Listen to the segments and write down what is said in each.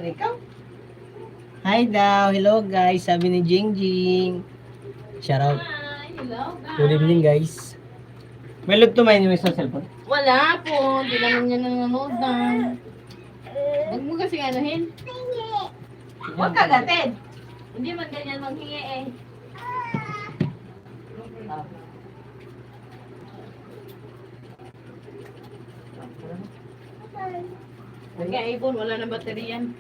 ikaw. Hi daw. Hello guys. Sabi ni Jingjing. Shout out. Hi, hello guys. Good evening guys. May load to main yung isang cellphone? Wala po. Hindi naman niya nanonood na. Huwag mo kasi anuhin. Huwag ka gatin. Hindi man ganyan maghingi eh. Huwag nga ibon. Wala na bateryan.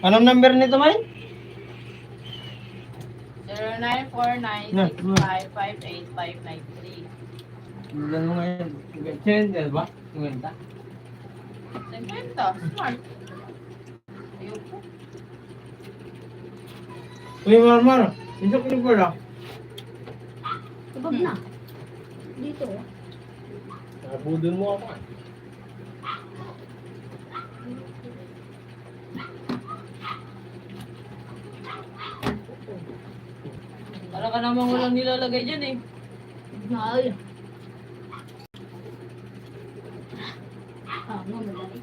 Anong number nito, May? 0949-655-8593. Ilan mo ngayon? 50 ba? 50? 50. Smart. Ayoko. Uy, Marmar. Isok ko pala. Sabag na. Dito. Nabudol mo ako. Para ka namang walang nilalagay dyan eh. Ay. Ah, madali.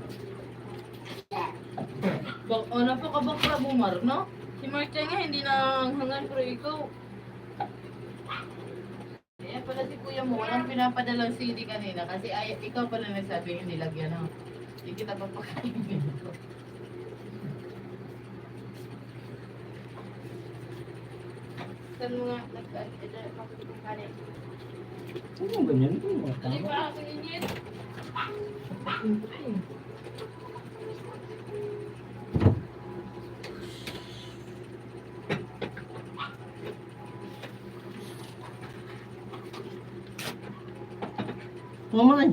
Napakabakla bumar, no? Si Marcia nga hindi na hangan pero ikaw. Kaya pala si kuya mo, walang pinapadalang CD kanina kasi ikaw pala nagsabi yung nilagyan, no? Hindi kita papakainin ko. Saan mo nga nagkakalin? Ano ganyan? Ano ba ako ninit? Mamay.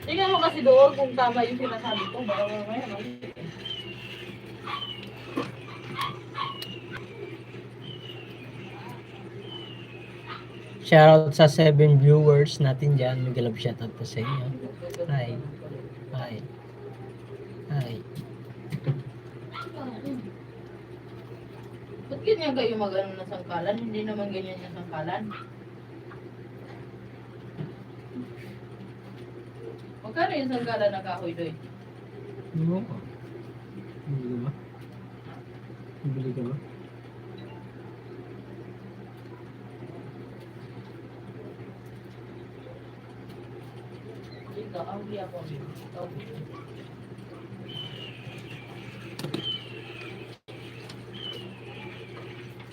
Tingnan mo kasi doon kung tama yung sinasabi ko. Baka mamaya no? Shoutout sa 7 viewers natin dyan. Mag-love shoutout po sa inyo. Hi. Hi. Hi. Ba't ganyan kayo mag-ano na sangkalan? Hindi naman ganyan yung sangkalan. Magkano yung sangkalan na kahoy doon? Ano ko? Bili ka ba? Bili ka ba? Dito, auli ako.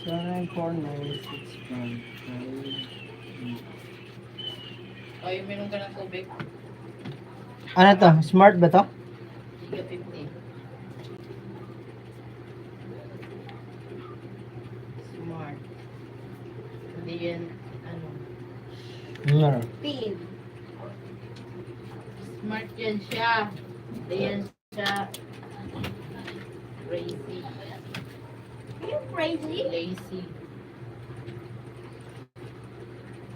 Sorry, 4965. Ay, minum ka ng tubig. Ano to? Smart ba to? Higa 50. Smart. Hindi yan, ano. Ano? Pin. Smart yan siya. Hindi yan siya. Crazy. You crazy? Lazy.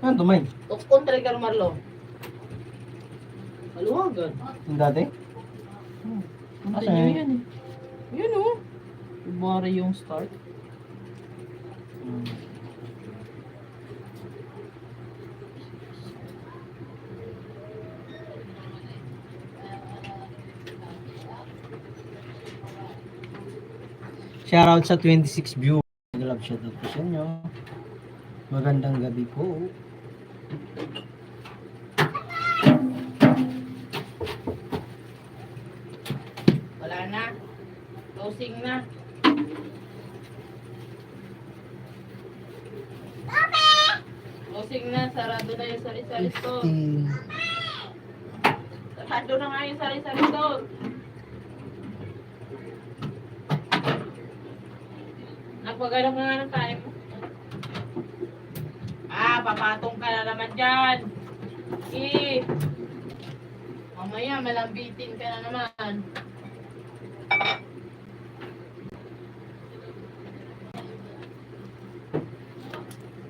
Ano to, May? Kontra ka Marlo. Maluwagan. Yung dati? Asa nyo yan eh. Yun o. Ibara yung start. Shoutout sa 26 viewers. Mag-love shoutout po sa inyo. Magandang gabi po. Wala na. Closing na. Closing na. Sarado na yung sari-sari store. 15. Sarado na nga yung sari-sari store. Nagpagalap na nga ng time. Papatong ka na naman dyan. Mamaya malambitin ka na naman.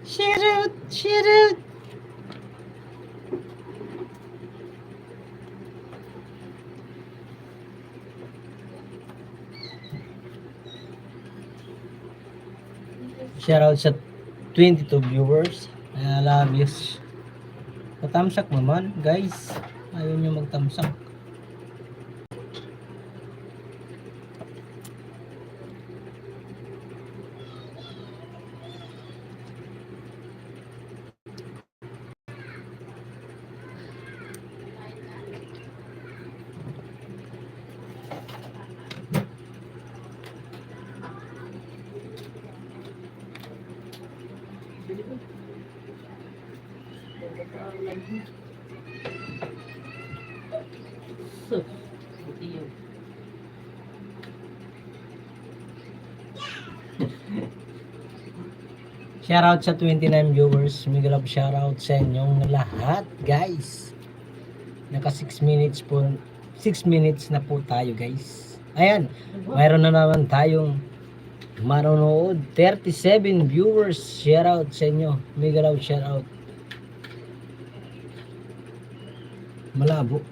Shoot! Shoot! Shoutout sa 22 viewers. I love you. Patamsak naman, guys. Ayaw nyo magtamsak. Buti yun. Shoutout sa 29 viewers. Mega love shoutout sa inyong lahat, guys. Naka 6 minutes po. 6 minutes na po tayo, guys. Ayan, mayroon na naman tayong manonood. 37 viewers. Shoutout sa inyo. Mega love shoutout. Malabo.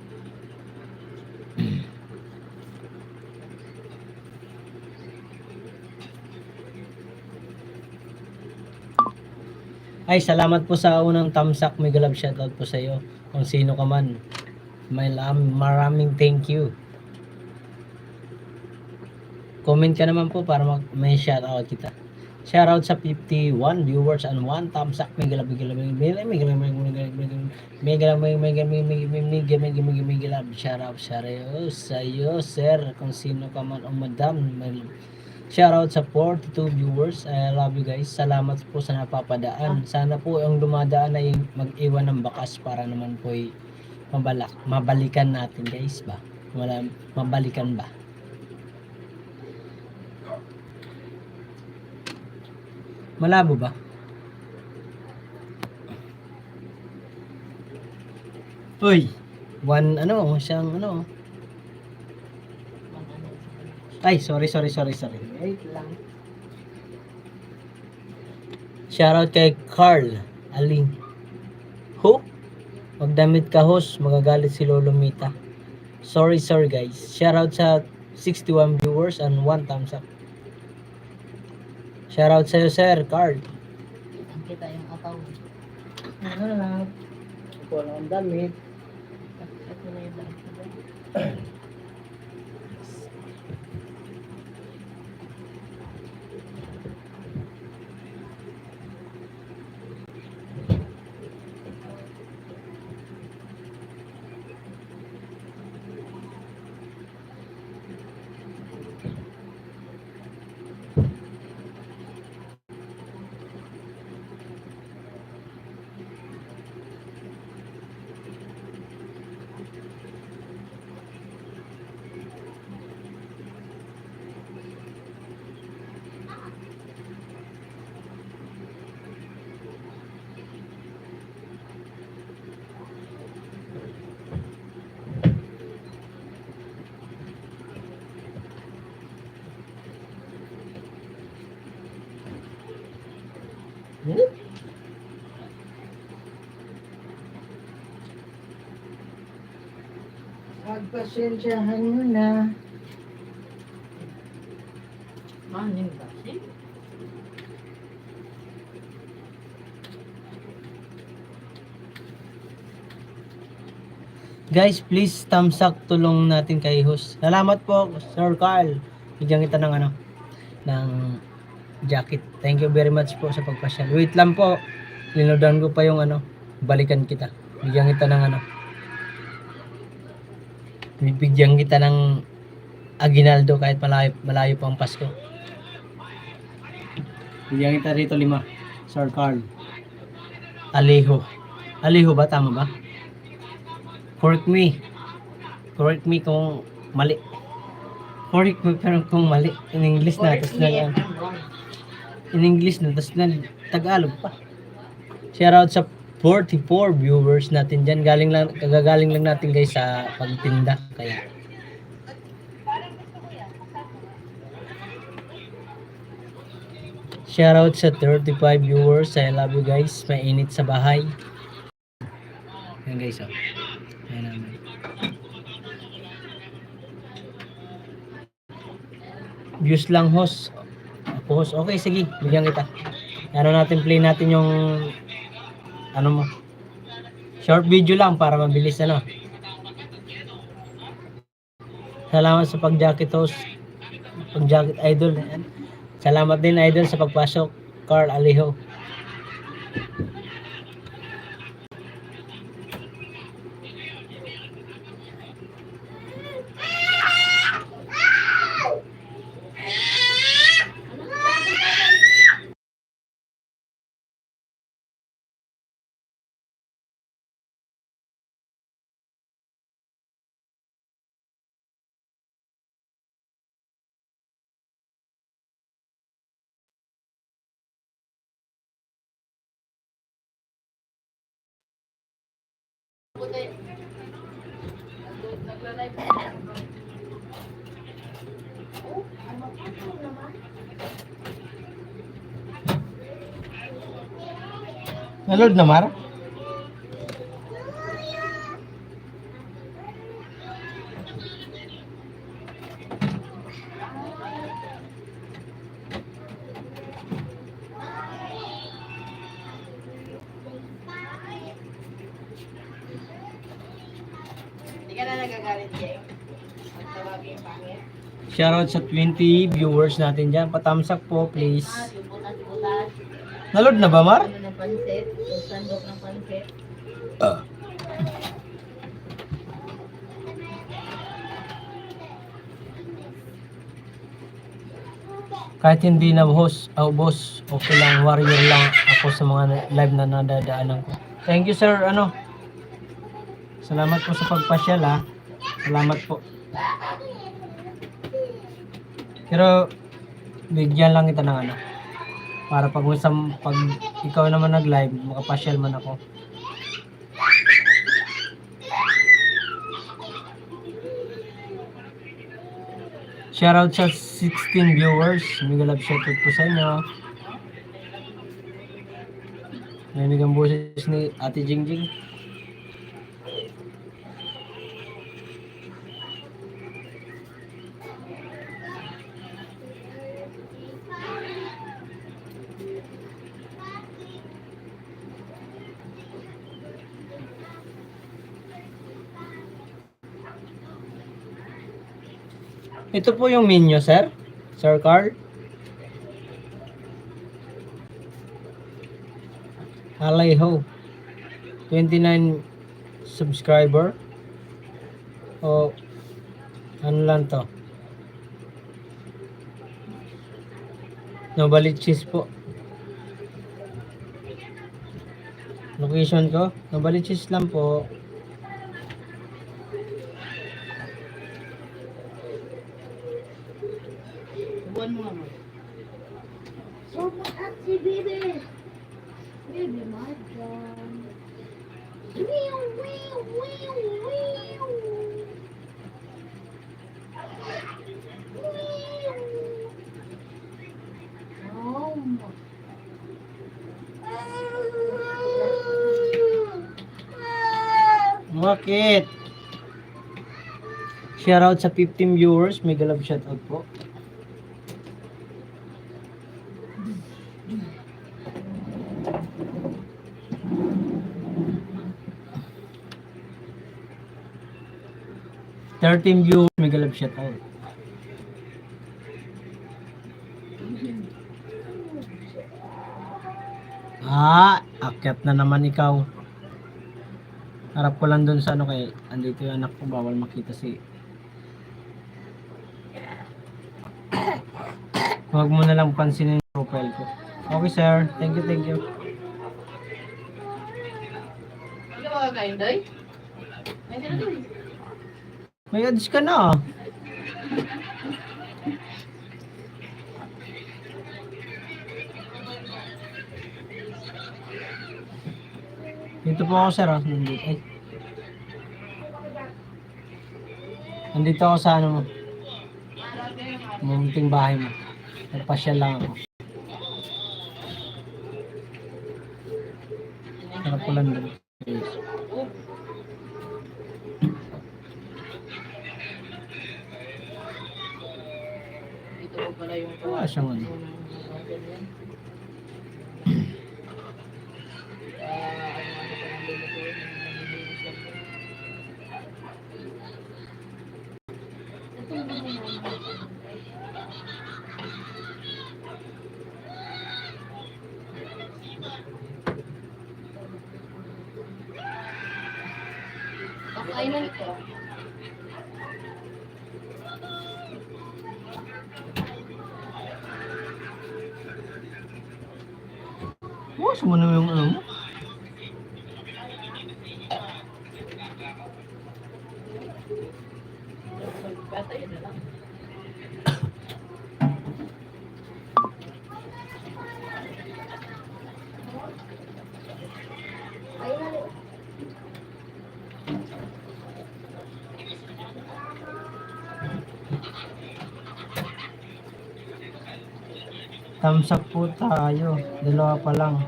Ay, salamat po sa unang tamsak. Mega love shoutout po sa iyo. Kung sino ka man. Maraming thank you. Comment ka naman po para may shoutout kita. Shoutout sa 51 viewers and 1 thumbs up. Mega love shoutout sa iyo, sir. Kung sino ka man o madam. Shoutout sa 42 viewers. I love you guys. Salamat po sa napapadaan. Sana po yung dumadaan ay mag-iwan ng bakas para naman po ay mabalikan natin, guys ba. Mabalikan ba. Malabo ba? Uy, siyang Ay, sorry. Wait lang. Shoutout kay Carl Aling. Who? Magdamit ka, host. Magagalit si Lolo Mita. Sorry guys. Shoutout sa 61 viewers and 1 thumbs up. Shoutout sa'yo, sir, Carl. Ang kita yung ataw. Ito lang ang damit. Ito na yung damit. Pagpasensyahan mo na. Maning kasi. Guys, please thumbs up, tulong natin kay host. Salamat po, Sir Carl. Bigyan kita ng ng jacket. Thank you very much po sa pagpasyal. Wait lang po. Linodan ko pa yung balikan kita. Bigyan kita ng bibigyan kita ng aginaldo kahit malayo pang Pasko. Bigyan kita rito 5. Sir Carl. Alejo ba? Tama ba? Correct me kung mali. Correct me pero kung mali. In English na. In English na. Tapos na Tagalog pa. Shoutout sa 44 viewers natin dyan. Kagagaling lang natin guys sa pagtinda. Kaya shoutout sa 35 viewers. I love you guys. Mainit sa bahay. Yan guys. Yan naman. Views lang host. Ako host. Okay, sige. Bigyan kita. Ano natin, play natin yung ano mo. Short video lang para mabilis ano. Salamat sa pag-jacket host. Pag-jacket idol. Ayan. Salamat din idol sa pagpasok. Carl Alejo. Nagla-live. Naload na Mar? Hindi ka na nagagalit, Jeng. Ang tawagin yung pangit. Shoutout sa 20 viewers natin dyan. Patamsak po please. Butas-butas. Naload na ba Mar? Ano ng pansit? Yung sandok ng pansit. Kahit hindi na boss, okay lang, warrior lang ako sa mga live na nadadaanan ko. Thank you sir, ano. Salamat po sa pagpasyal ha. Salamat po. Pero bigyan lang kita ng ano. Para pag ikaw naman nag-live, makapasyal man ako. Shoutout sa 16 viewers. Mega love shoutout po sa inyo. Narinig ang boses ni Ate Jingjing. Ito po yung menu, sir. Sir Carl. Alejo. 29 subscriber. O ano lang to? Novaliches po. Location ko? Novaliches lang po. Subuan mo nga mo. Sobrang at si Bibi. Bibi, my God. Wiw, wiw, wiw, wiw. Wiw. Oh, Bakit? Shoutout sa 15 viewers. Mega love shoutout po. Thirteen viewers. Mega love shoutout. Akyat na naman ikaw. Harap ko lang dun sa ano kay andito yung anak ko, bawal makita si. Huwag mo na lang pansinin yung profile ko. Okay sir, thank you, thank you. Ano ba kakain, Doy? Ay, hindi na, Doy. May ads ka na. Dito po ako sir. Nandito. Ay. Nandito ako sa ano mo. Munting bahay mo. Nagpasyal lang ako. Sarap ko lang doon. Dito ko pala yung Wala siyang ano. Kainan ito. Bukas mo na yung ano mo. Bata yun na lang. Finally. Thumbs up po tayo. Dalawa pa lang.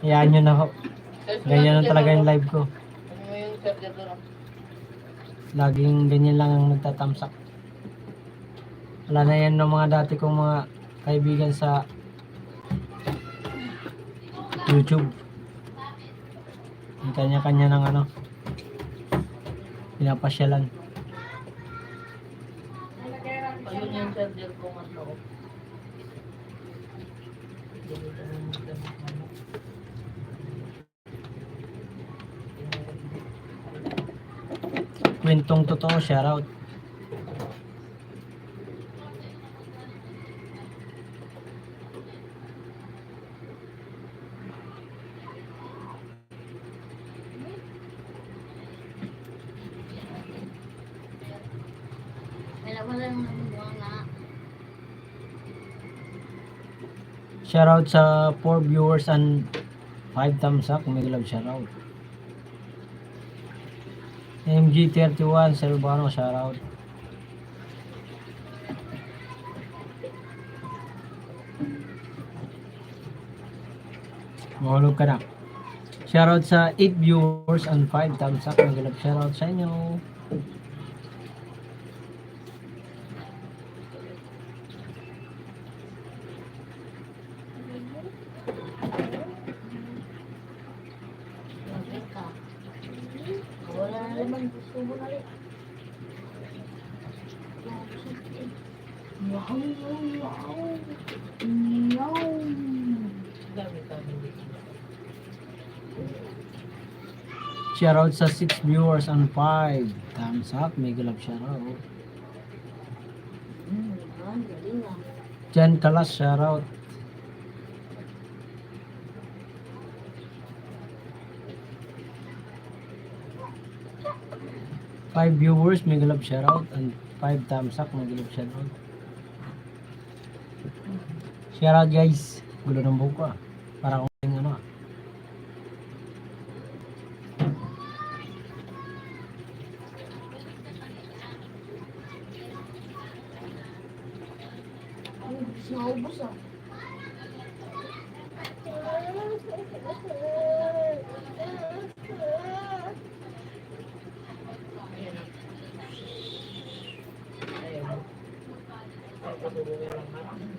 Hayaan nyo na ho. Ganyan na talaga yung live ko. Ano mo yung charger doon? Laging ganyan lang ang nagtathumbs up. Wala na yan ng mga dati kong mga kaibigan sa YouTube. Yung kanya-kanya ng ano, pinapasyalan. Ayun yung charger ko man ako. Kwentong totoo, shoutout. Wala lang mga Shoutout sa 4 viewers and 5 thumbs up. May love shoutout. MG31 Selvano, shoutout. Mahulog ka na. Shoutout sa 8 viewers and 5 thumbs up. May love shoutout sa inyo. wala na naman. Gusto mo na rin. Wow, wow, wow. Dami dito. Shoutout sa 6 viewers and 5 thumbs up. May love shoutout. Galing ah. Jan Kalas, shoutout. Five viewers, may love shoutout, and 5 thumbs up, may love shoutout. Shoutout guys, gulo ng buhok ko ah. Para akong ano ah. Naubos ah. Ayan na. Ayan. Ay, pasubukin lang natin.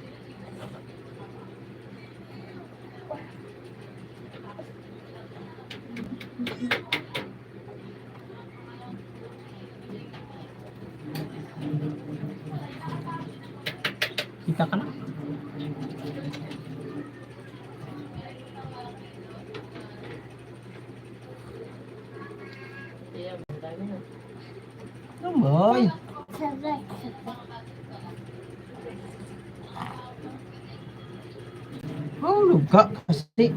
Kita ka na. Ayan, dami na. Namoy. Sabay. Hulog ka kasi.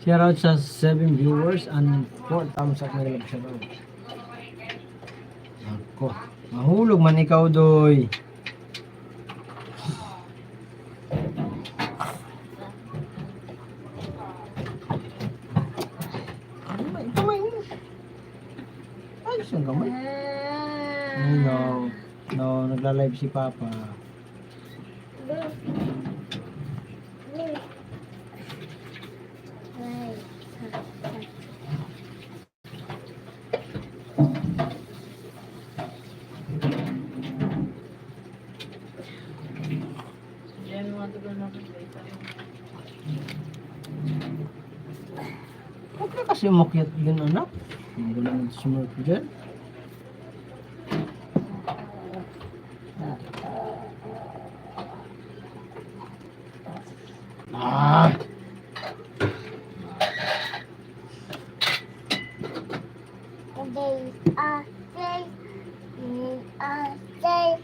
Shoutout sa 7 viewers and 4 thumbs up, may love shoutout. Ako, mahulog man ikaw doy. Kamay mo. Ayos yung kamay. Ay, no. No, nagla-live si Papa. mga tagal na ito. Huwag ka kasi umakyat din, anak. Hindi lang sumurf dyan. Ah! They are say, they are say.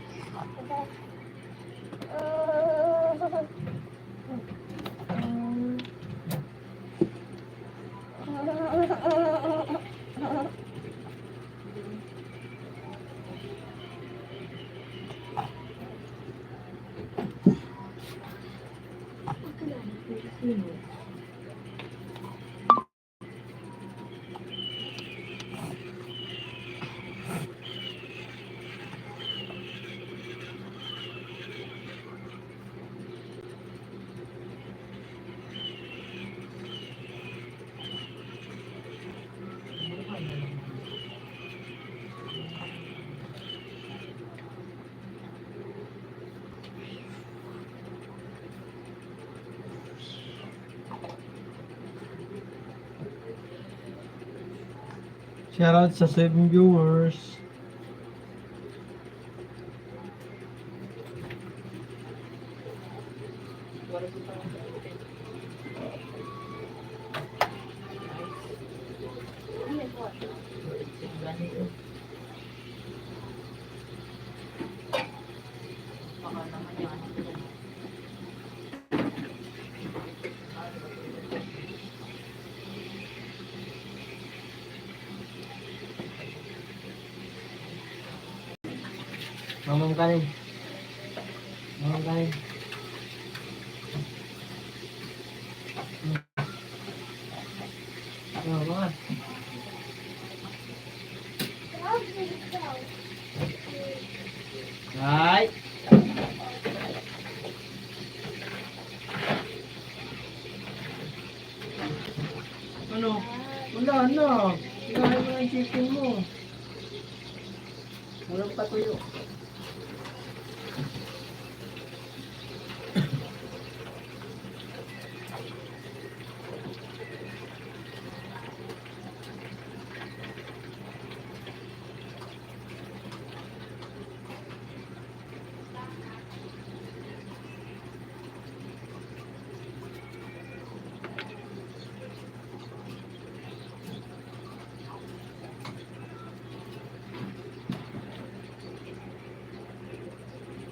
Shoutout sa 7 viewers. Mamam kanin. Mamam kanin. Mga. Right. Ano? Wala na. Kinain mo ang chicken mo. Walang patuyo.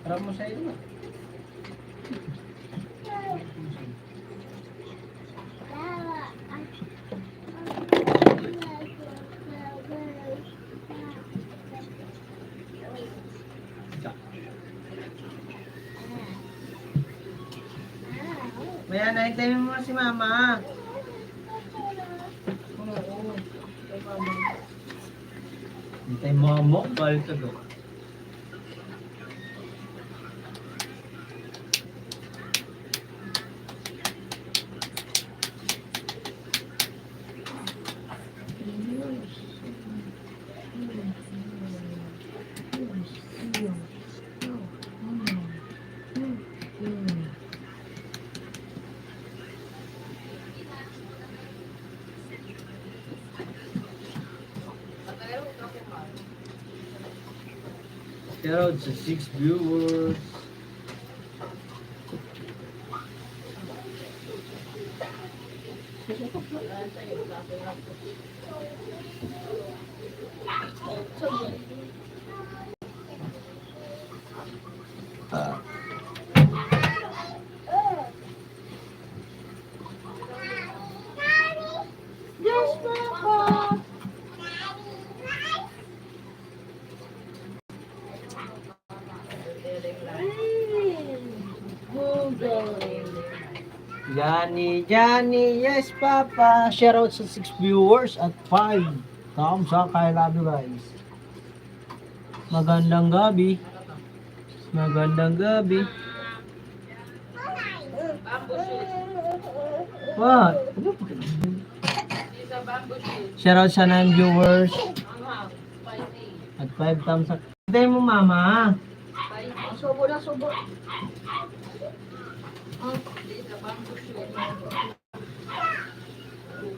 Harap mo sa iyo. Maya, nahintayin mo si mama. Oo. Hintay mo mo, balik ka doon. Shoutout sa 6 viewers. Yes, Papa. Johnny, yes papa. Shoutout sa 6 viewers at 5 thumbs up. I love you guys. Magandang gabi. Magandang gabi. What? Shoutout sa 9 viewers at 5 thumbs up. Hintay mo mama. Subo na, subo. Oh.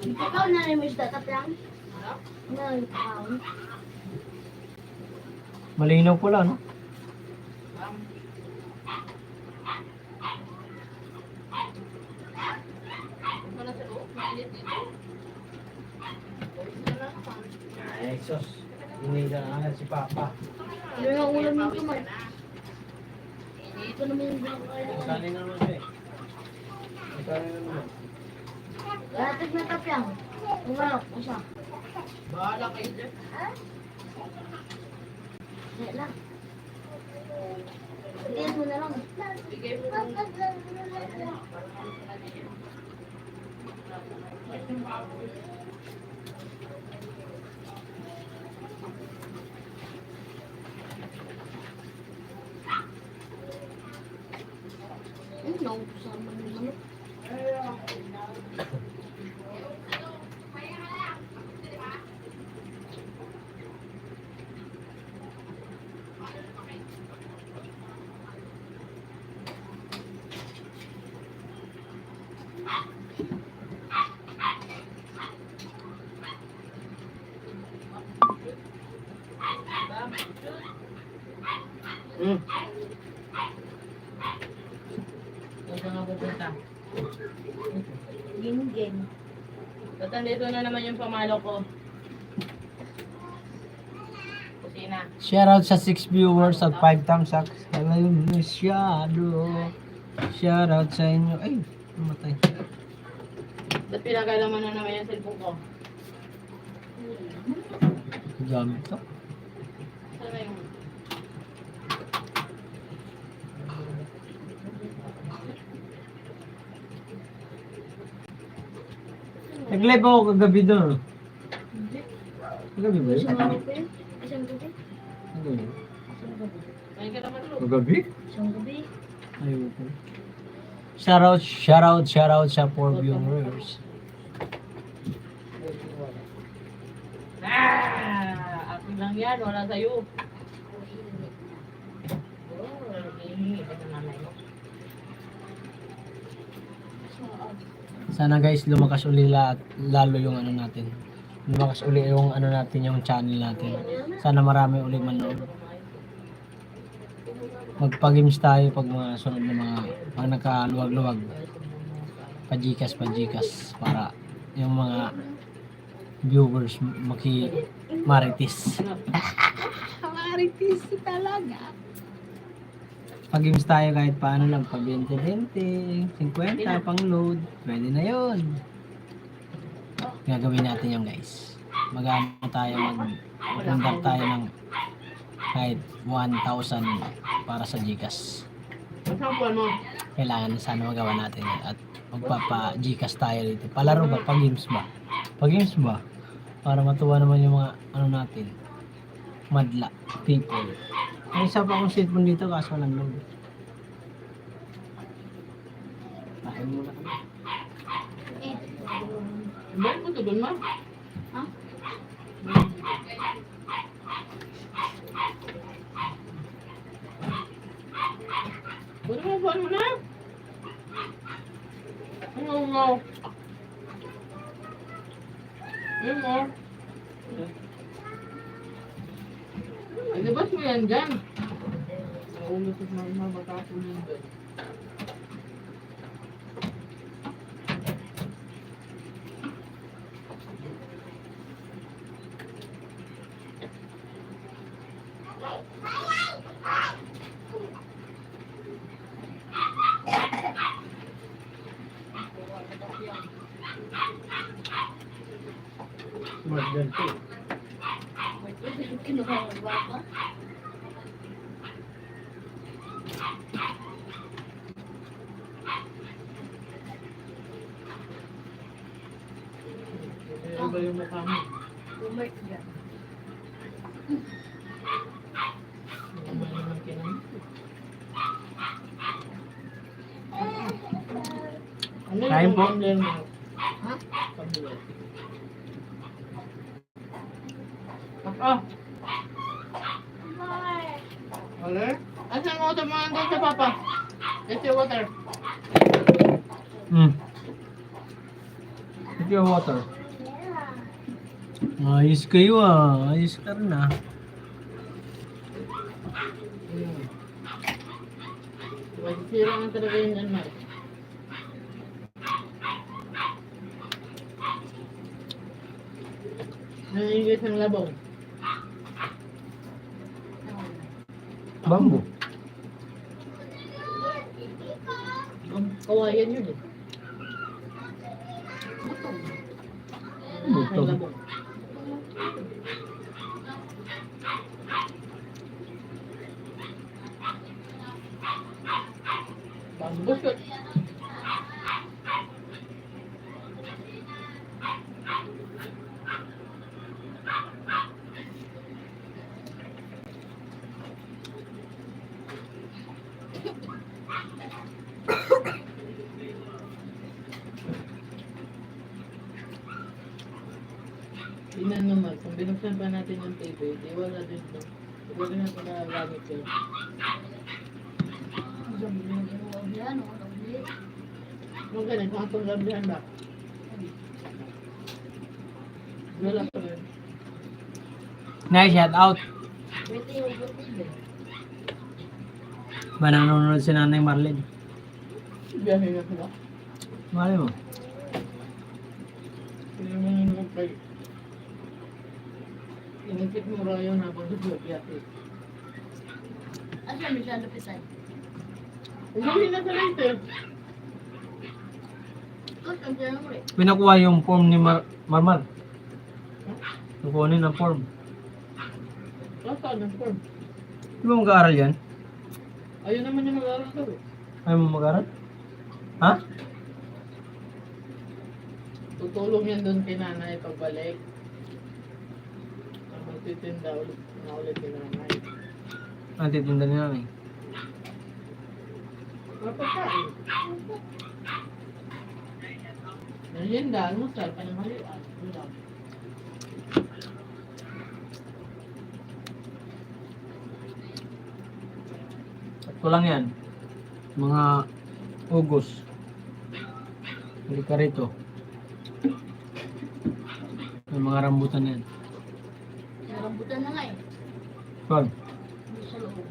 Ikaw na rin mo isda taplang? No, ikaw. Malinaw pula, no? Ay, sus. Iniga na si Papa. Ano yung ulam yung kamay? Ito naman yung ginagawa. Kanin na naman siya eh. Kanin na naman. Latag na taplang. Umarap, usa. Bahala kayo dyan. Hindi lang. Bigyan mo na lang. Bigay mo Naubusan mo yung manok. Hmm. Saan nga pupunta? Gin-gin. Ba't nandito na naman yung pamalo ko? Kusina. Shoutout sa 6 viewers at 5 thumbs up. Hello, masyado. Shoutout sa inyo. Ay, namatay. Ba't pinagalaman na naman yung cellphone ko? Gamit to. Saan na yung... Nag-live ako kagabi doon. Kagabi ba yun? Isang gabi pa yun? Isang gabi? Kagabi? Isang gabi? Ay, ka naman lo. Kagabi? Isang gabi? Ayun po. Shoutout sa 4 viewers. Akin lang yan, wala sa'yo. Oh, hihingi ka sa nanay mo. Sana guys, lumakas uli lalo yung ano natin. Lumakas uli yung ano natin, yung channel natin. Sana marami uli manood. Magpa-games tayo pag mga sunod na mga pag nagkaluwag-luwag. Pajikas para yung mga viewers maritis. Maritis talaga. Pag-games tayo kahit paano lang, pag 20-20, 50, pang load, pwede na yun. Gagawin natin yun guys. Mag-ano tayo, mag-undar tayo ng kahit 1,000 para sa Gcash. Ang sampuan mo? Kailangan sana magawa natin yan at magpapa-Gcash tayo dito. Palaro ba? Pag-games ba? Pag-games ba? Para matuwa naman yung mga ano natin. Madla people. May isa pa akong cellphone dito kaso walang load. Kain muna kami. Ba't mo tugon mo? Ha? Buwan mo na? Ano mo? Ano mo? Ilabas mo yan dyan. Naulos at mamatapon yan dyan. Mag-ganti. Kinuha ko ba ako? Ano ba yung mukha mo? Bumart dyan. Ano ba naman kinam? Ano Kain yung po. problem mo? Ha? Pagbulat. Ah! Wala? Asan mo ito mga doon sa papa? Let's your water. Take your water. Ayos kayo Ayos ka rin Masisira nga talaga yung ano. Naningit ng labaw. Bambo. Kawayan yun eh. Buto. Ang labaw. Bambus yun. Tingnan naman, kung binuksan pa natin yung TV, di wala din doon. Di wala na pinagamit yun. Sabi niya, gano'n yan, o, sabi. Kung ganun, kung atong gabihan ba? Wala pa rin. Shout out. Pwede yung pwede. Ba nanonood si Nanay Marlene? Biyahe na sila. Mali mo. Hindi mo yung reply. Inipit mo raw yun habang biyahe. Asa mo siya lupitan? Hindi na sa lighter. Ikaw, ang siya mo eh. Pinakuha yung form ni Marmar. Kukunin ang form. Saan ang form? Di ba mag-aaral yan? Ayun naman yung mag-aaral daw eh. Ayaw mo mag-aaral? Ha? Tutulong yan doon kay nanay pagbalik. Magtitinda ulit na ulit kay nanay. Ang titinda ni Nanay. Mapagkain. Merienda, almusal, pananghalian. Ulam. Sakto lang yan. Mga ugos. Hindi ka rito. May mga rambutan yan. May rambutan na nga eh. Kon. Hindi sa loob.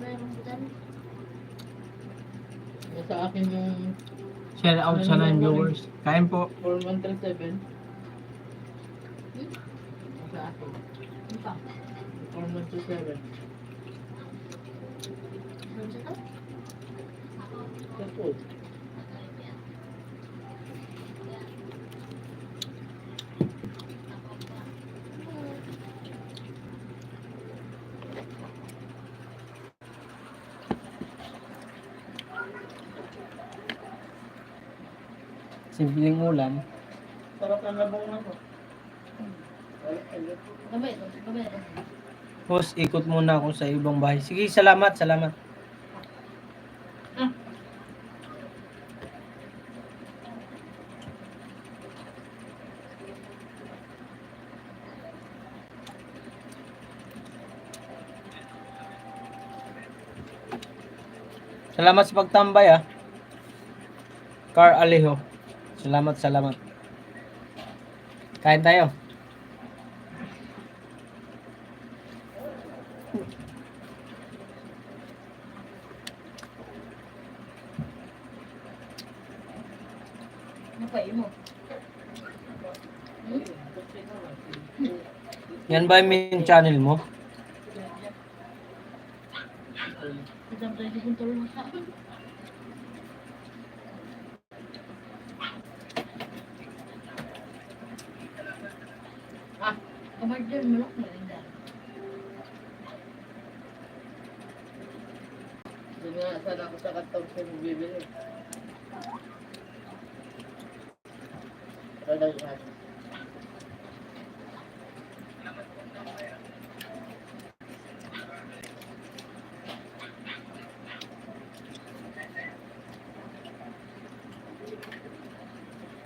May rambutan. Nasa akin yung Share out sa 9 viewers. Kain po. 4137. Nasa akin. Ano pa? 4127. Ano sa to? Sa food. Simpleng ulam. Sarap ang labaw na to. Gabi, ito. Gabi, ito. Tapos ikot muna ako sa ibang bahay. Sige, salamat, salamat. Salamat sa pagtambay Car Alejo. Salamat, salamat. Kain tayo. Ano pa mo? Yan ba yung main channel mo? Isang tayo din tulong sa akin. Kamar dyan, malok mo rin dyan. Hindi nga sana ako sa katawag sa bibili. Pero yan.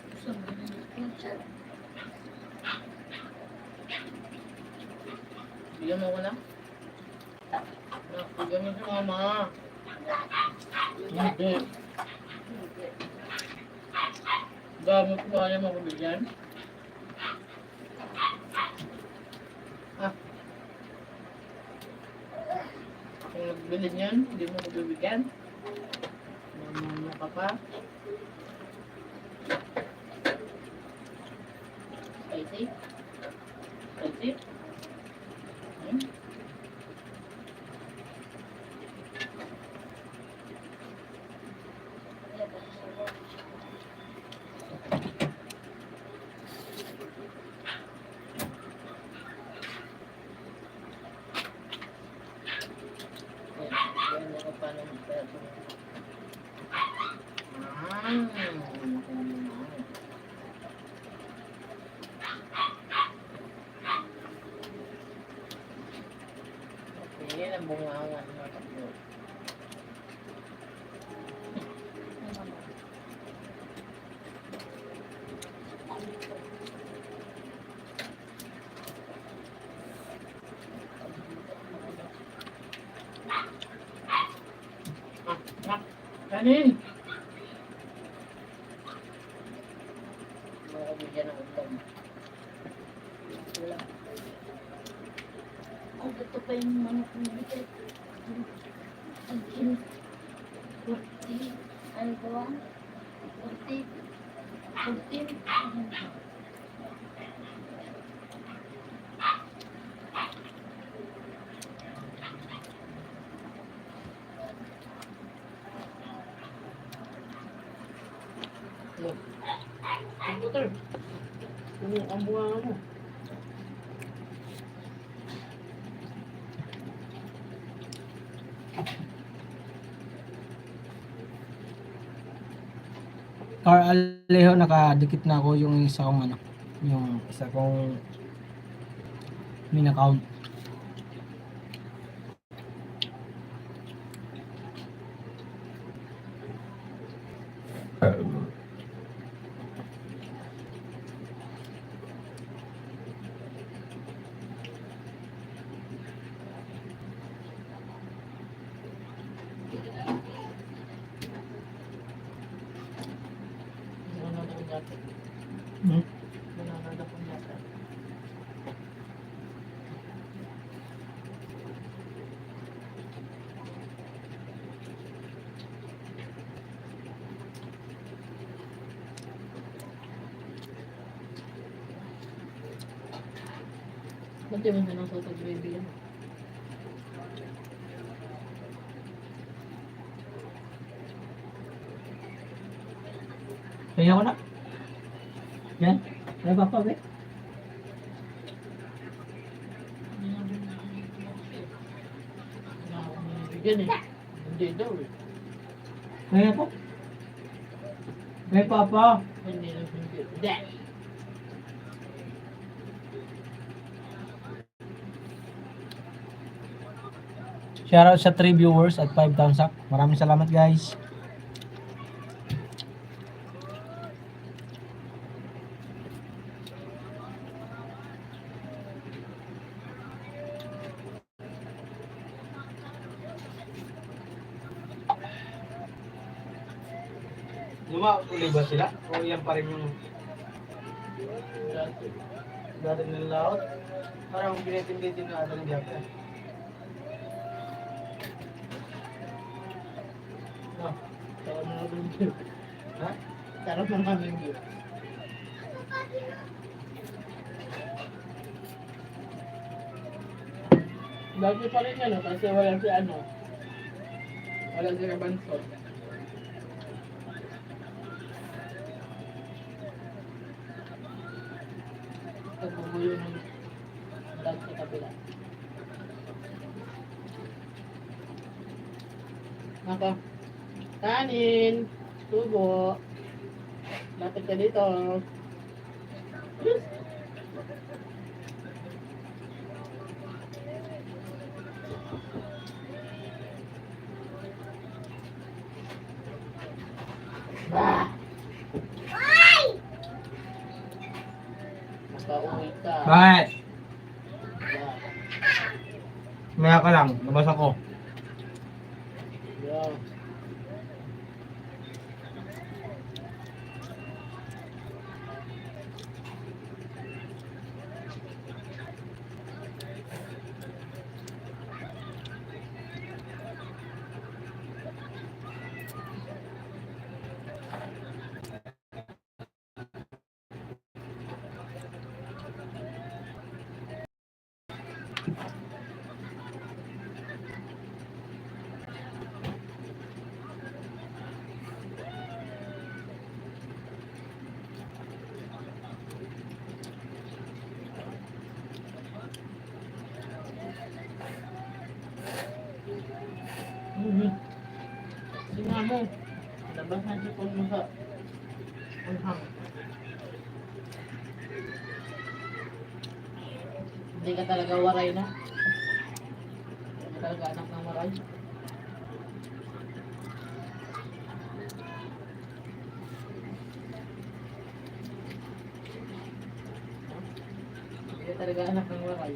Gusto mo rin yung chat. Bigyan mo ko na. Bigyan mo si mama. Hindi. Gamit ko kaya mo bigyan? Ah. Kung nagbili niyan, hindi mo ko bibigyan. Mamaya ka pa. Spicy? Spicy? Hmm? Yan mo kung paano magpeso. Okay, ang bungangan mo tatlo. Kanin! Mga bigyan ng ulam. Wala. Ang ito pa yung manok ng bigat. Ang kin. 40. Ano ba? 40. 14. Computer. Ang bungangan mo. Car Alejo, nakadikit na ako yung isa kong ano, yung isa kong main account. Nanonood ako dati. Hmm? Nanonood ako dati. Ba't di mo sinusot ang baby yan? Kaya ko na. Yan. Ay, papa, be. Bigyan eh. Hindi daw eh. Kaya ko. Kaya papa. Hindi na bigyan. Hindi. Shoutout sa 3 viewers at 5 thumbs up. Maraming salamat, guys. Ulit ba sila? O yan pa rin yung Dati. dati ng laot? Parang binitindi-tindi na ata ng diapta. No? Sarap na namin view. Ha? Sarap na namin view. Dati pa rin yan, kasi wala si ano. Wala si Rabansol. Pagbubuyo ng vlog sa kabila. Naka. Kanin. Tubo. Lapit ka dito. Yes. Bah! Nakauwi ka. Bakit? Bah! Maya ka lang. Nabasa ko. Yeah. mo. Labas na sipon mo sa unhang. Hindi ka talaga waray na. Hindi ka talaga anak ng waray. Hindi ka talaga anak ng waray.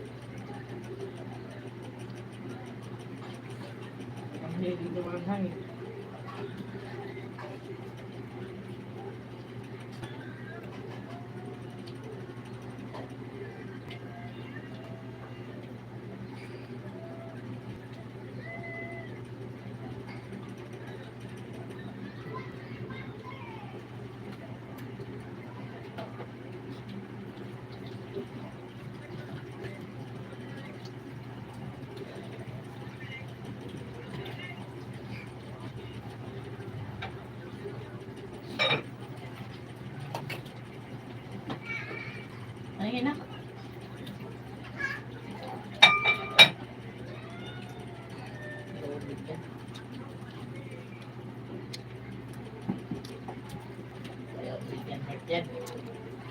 Ang hilig sa mga hangin. Ano yun na?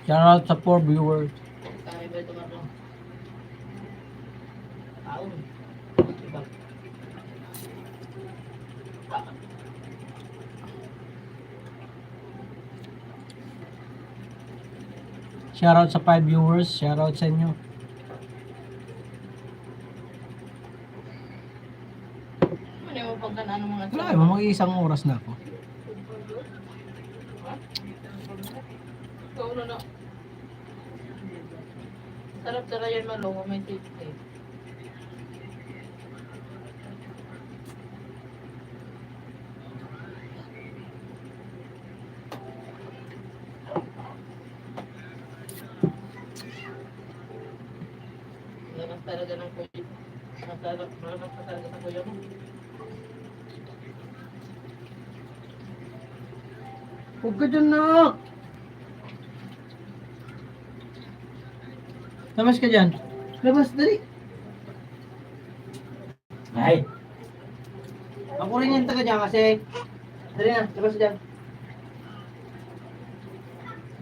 Shout out sa 4 viewers. Kaya ba ito mga taon? Diba? Shout out sa 5 viewers. Shout out sa inyo. Ano yung pagkanaan ng mga Wala, mag-iisang oras na ako. Ikaw na. Sarap tara yan malungo, may safety. Lakas talaga ng kuya. Lakas talaga ng kuya mo. Huwag ka dyan na! Labas ka dyan. Labas, dali. Ay! Ako rin yung taga dyan kasi. Dali na, labas dyan.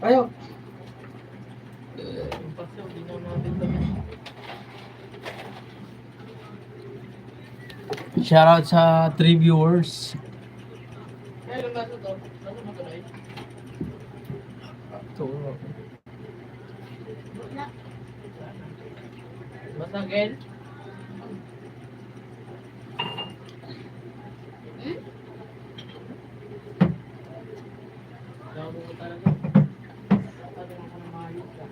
Ayo. Yung pasyo, di na natin kami. Shout out sa 3 viewers. Kaya yung baso to, baso mo tuloy. Masagin? Gago mo talaga. Sabi mo ka na maayos ka.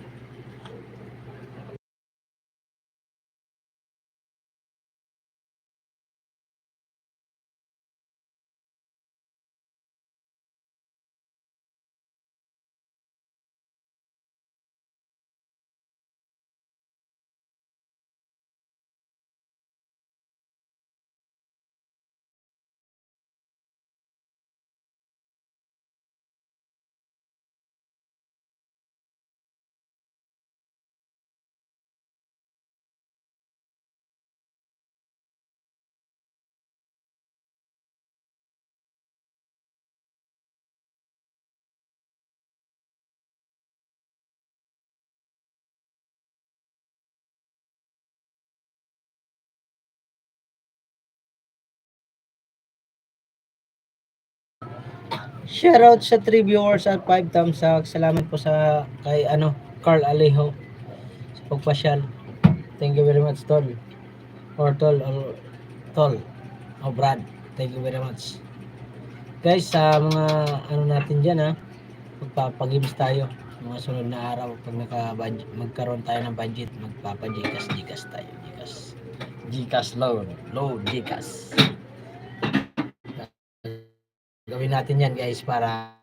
Shoutout sa 3 viewers at 5 thumbs up. Salamat po sa kay Carl Alejo sa pagpasyal. Thank you very much, Tol. Or Tol, or Tol. O Brad. Thank you very much. Guys, sa mga natin dyan magpapag-games tayo. Mga sunod na araw pag magkaroon tayo ng budget, magpapa-Gcash tayo. Gcash load Gcash. Gawin natin yan guys para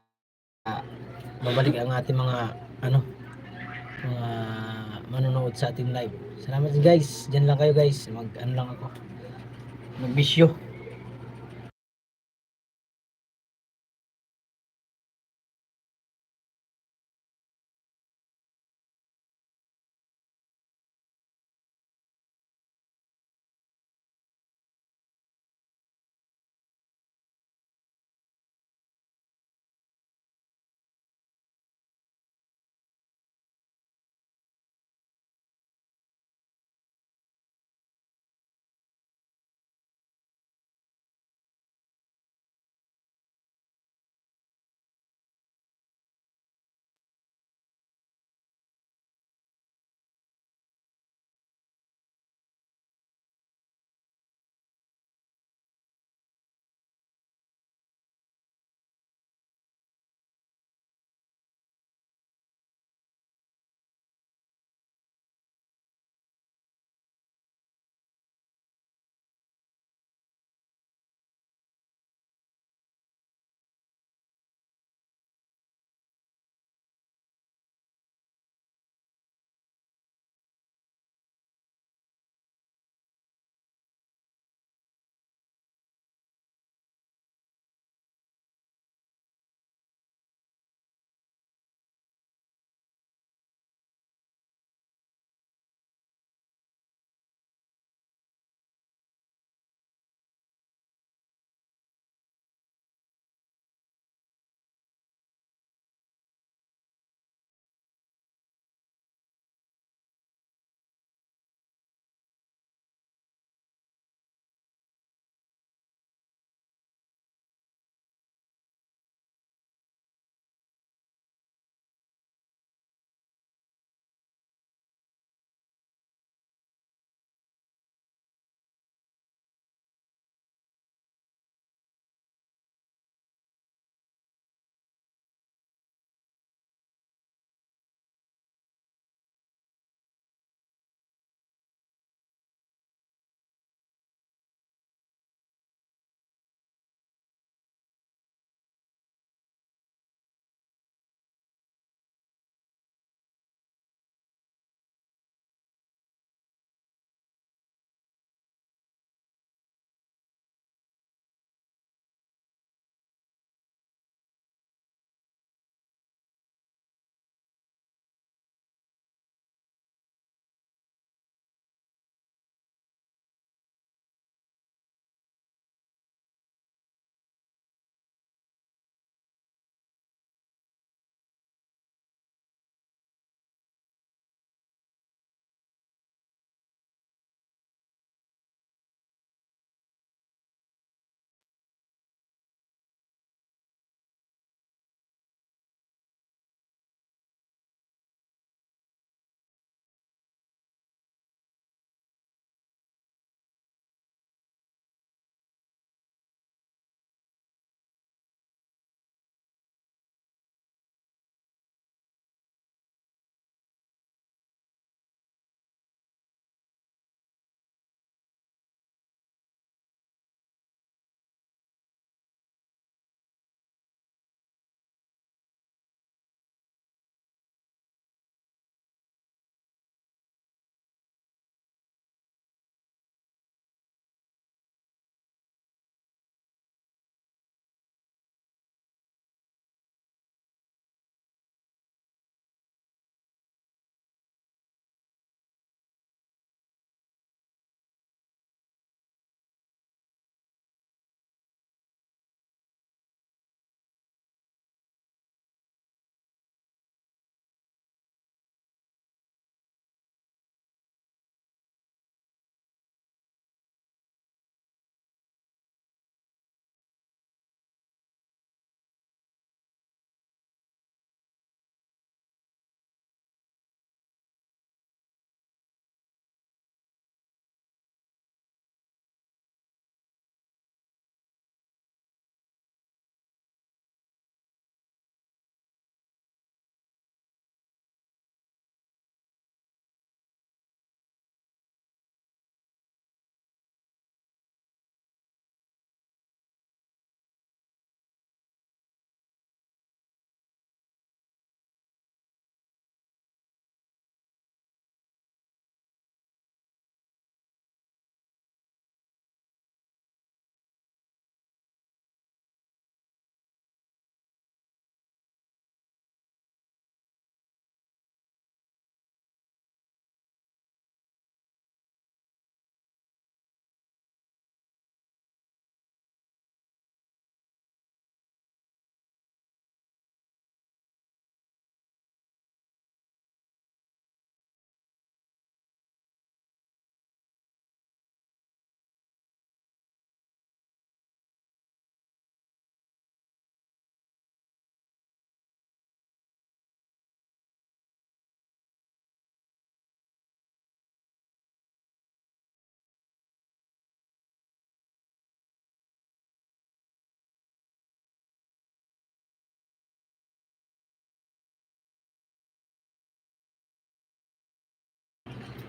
babalik ang ating mga mga manonood sa ating live. Salamat guys. Diyan lang kayo guys. Lang ako. Magbisyo.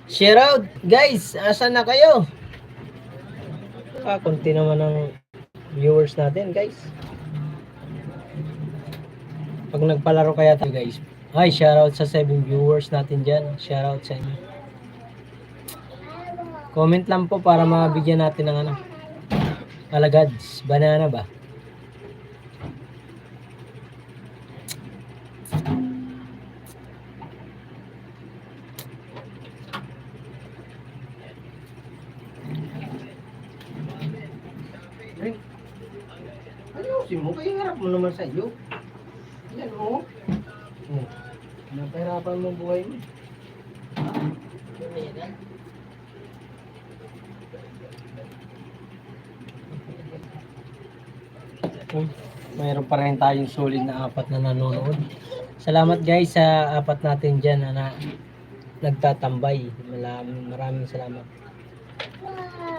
Share out, guys. Asan na kayo? Konti naman ng viewers natin, guys. Pag nagpalaro kaya tayo, guys. Ay, shoutout sa 7 viewers natin dyan. Shoutout sa inyo. Comment lang po para mabigyan natin ng ano. Alagads. Banana ba? Ayusin mo. Kaya harap mo naman sa iyo. Yan o. Oh. Napahirapan mo buhay mo. Mayroon pa rin tayong solid na 4 na nanonood. Salamat guys sa 4 natin dyan na nagtatambay. Maraming salamat. Bye.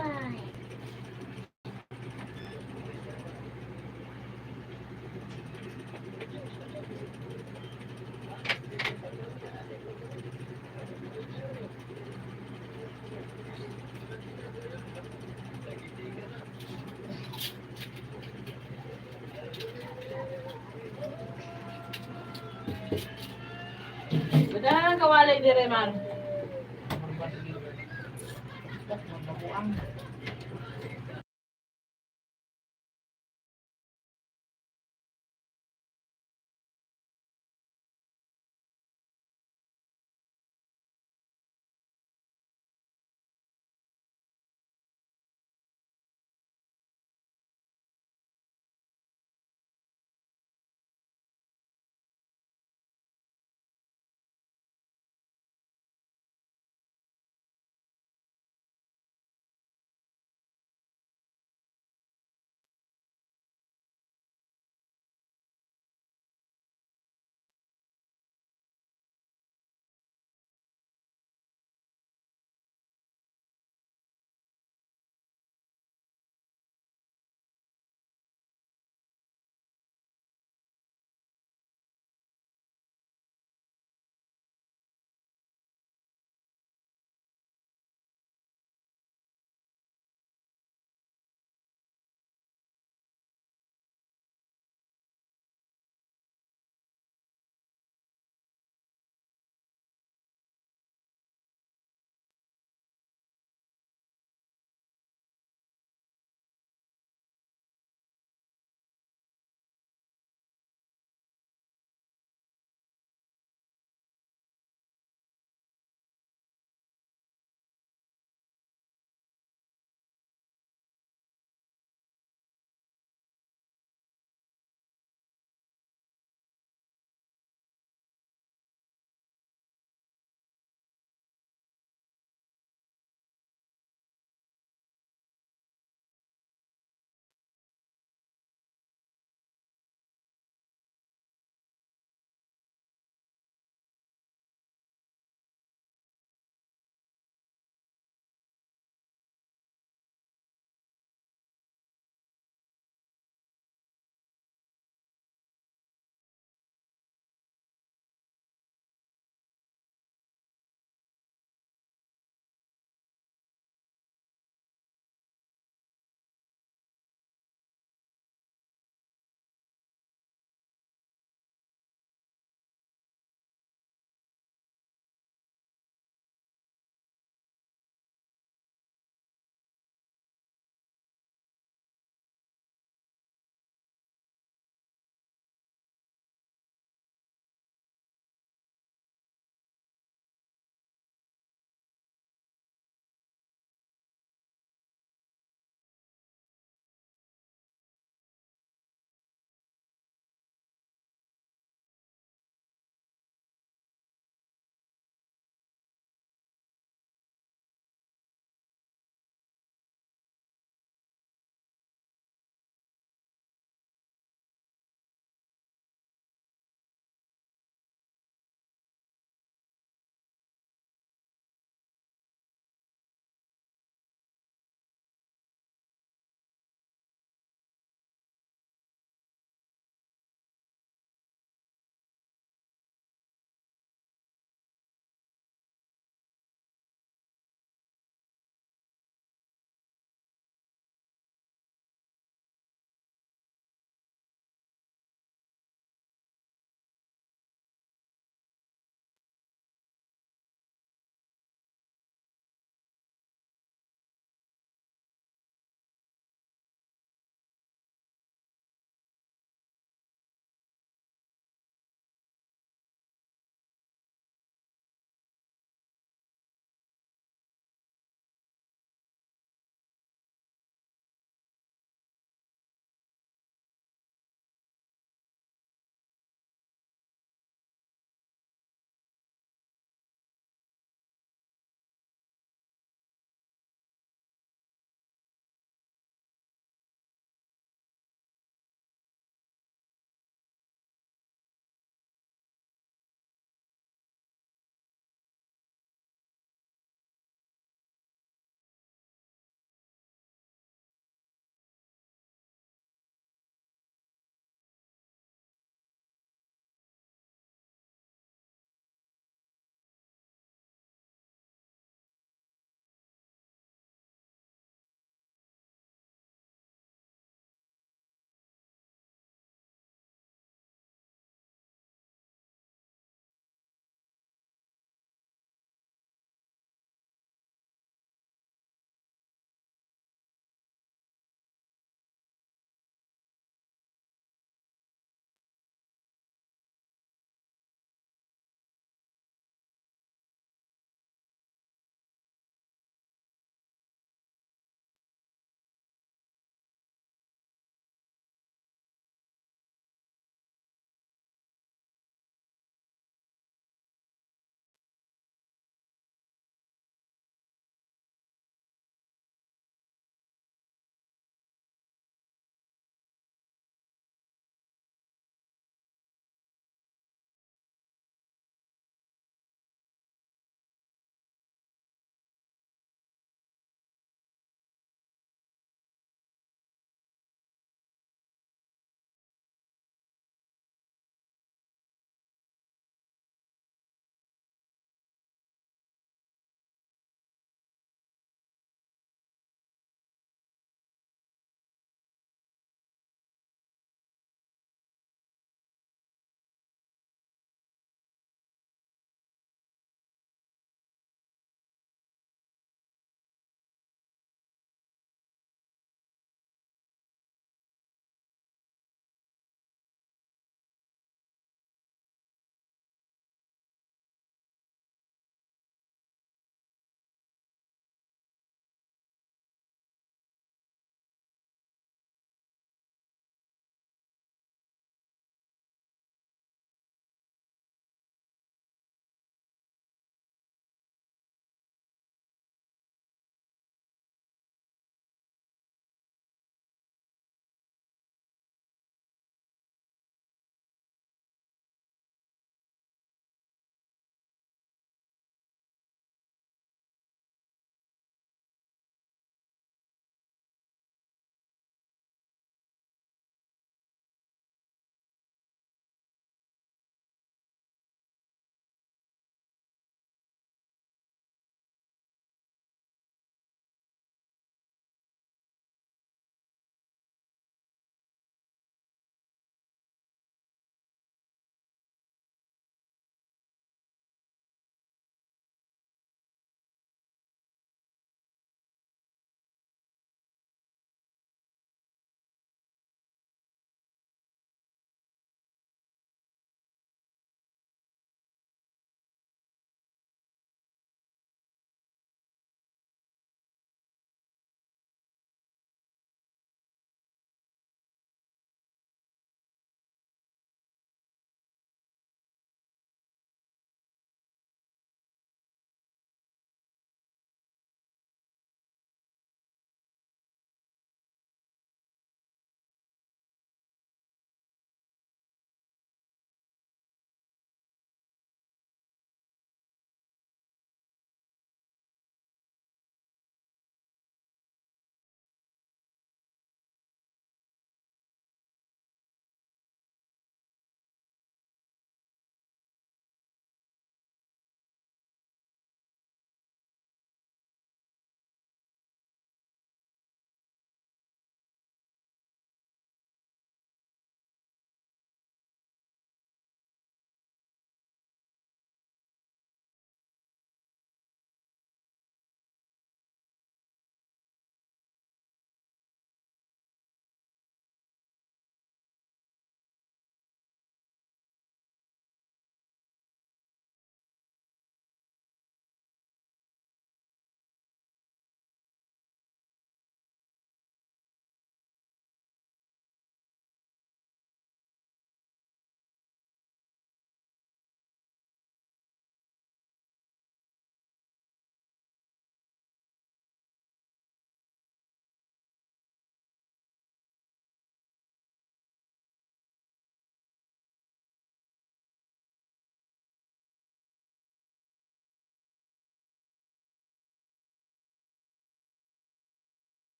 Badahan kawalay dire man.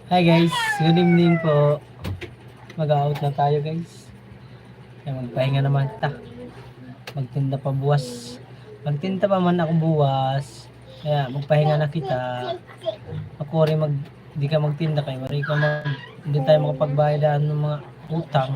Hi guys, good evening po. Mag-out na tayo guys. Kaya magpahinga naman kita. Magtinda pa buwas. Magtinda pa man ako buwas. Kaya magpahinga na kita. Ako rin di ka magtinda kayo. Hindi tayo makapagbayad ng mga utang.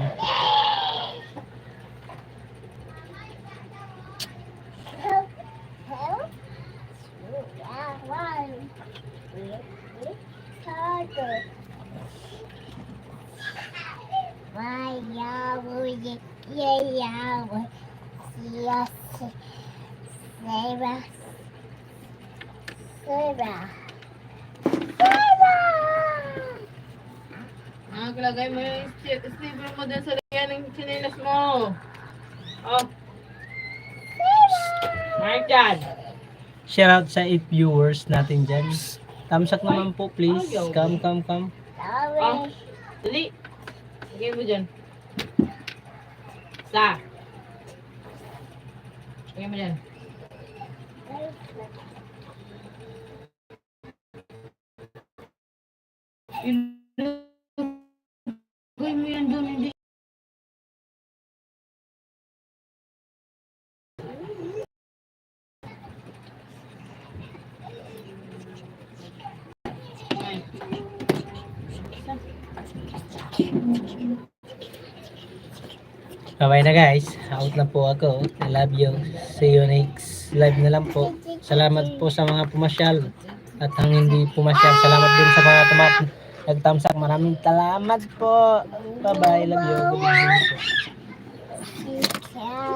Lagay mo yung slipper mo dun sa lagyan ng chinelas mo. Oh. Mark dyan. Shout out sa 8 viewers natin dyan. Thumbs up naman po please. Come. Oh. Dali. Lagay mo dyan. Sa. Lagay mo dyan. Lagay mo yan dun. Hindi. Bye na guys. Out na po ako. I love you. See you next live na lang po. Salamat po sa mga pumasyal. At ang hindi pumasyal, salamat din sa mga nag-thumbs up. Maraming salamat po. Bye bye. Love you. Good evening po.